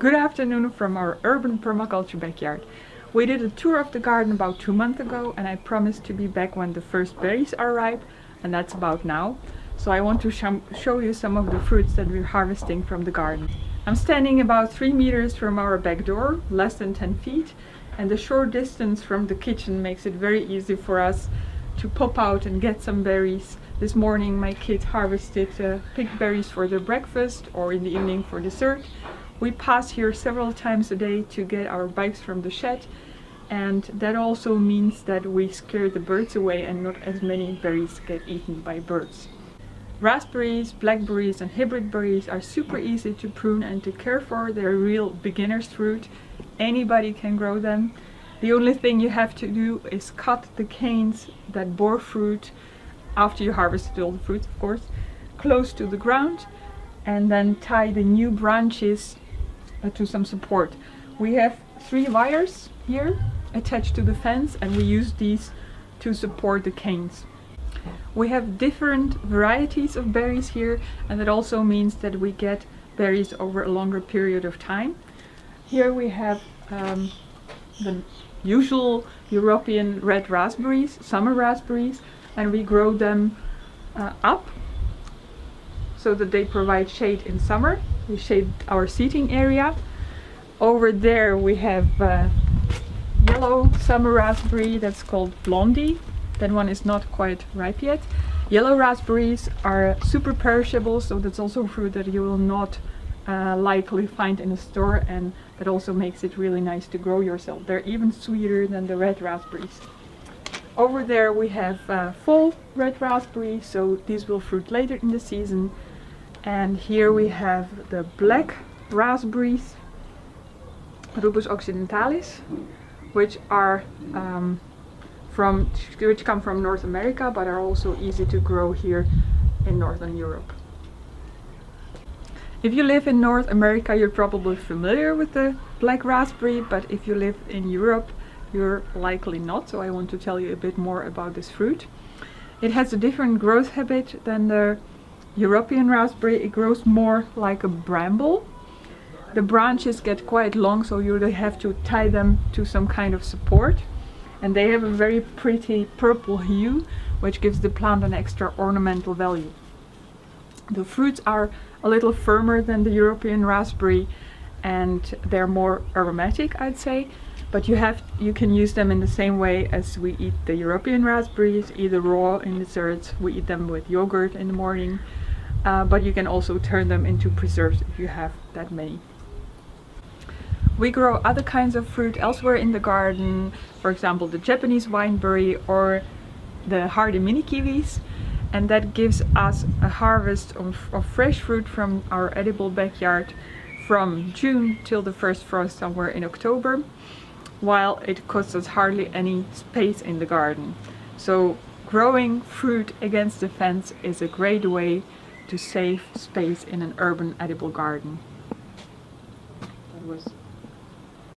Good afternoon from our urban permaculture backyard. We did a tour of the garden about 2 months ago and I promised to be back when the first berries are ripe, and that's about now. So I want to show you some of the fruits that we're harvesting from the garden. I'm standing about 3 meters from our back door, less than 10 feet, and the short distance from the kitchen makes it very easy for us to pop out and get some berries. This morning my kids harvested picked berries for their breakfast or in the evening for dessert. We pass here several times a day to get our bikes from the shed, and that also means that we scare the birds away and not as many berries get eaten by birds. Raspberries, blackberries and hybrid berries are super easy to prune and to care for. They're real beginner's fruit. Anybody can grow them. The only thing you have to do is cut the canes that bore fruit, after you harvested all the fruit of course, close to the ground, and then tie the new branches to some support. We have 3 wires here attached to the fence and we use these to support the canes. We have different varieties of berries here, and that also means that we get berries over a longer period of time. Here we have the usual European red raspberries, summer raspberries, and we grow them up so that they provide shade in summer. We shade our seating area. Over there we have yellow summer raspberry that's called Blondie. That one is not quite ripe yet. Yellow raspberries are super perishable, so that's also fruit that you will not likely find in a store, and that also makes it really nice to grow yourself. They're even sweeter than the red raspberries. Over there we have fall red raspberries, so these will fruit later in the season. And here we have the black raspberries, Rubus occidentalis, which are which come from North America, but are also easy to grow here in Northern Europe. If you live in North America, you're probably familiar with the black raspberry, but if you live in Europe, you're likely not, so I want to tell you a bit more about this fruit. It has a different growth habit than the European raspberry. It grows more like a bramble. The branches get quite long, so you really have to tie them to some kind of support, and they have a very pretty purple hue, which gives the plant an extra ornamental value. The fruits are a little firmer than the European raspberry and they're more aromatic, I'd say, but you can use them in the same way as we eat the European raspberries, either raw in desserts. We eat them with yogurt in the morning, but you can also turn them into preserves if you have that many. We grow other kinds of fruit elsewhere in the garden, for example the Japanese wineberry or the hardy mini kiwis, and that gives us a harvest of fresh fruit from our edible backyard from June till the first frost somewhere in October, while it costs us hardly any space in the garden. So growing fruit against the fence is a great way to save space in an urban edible garden. That was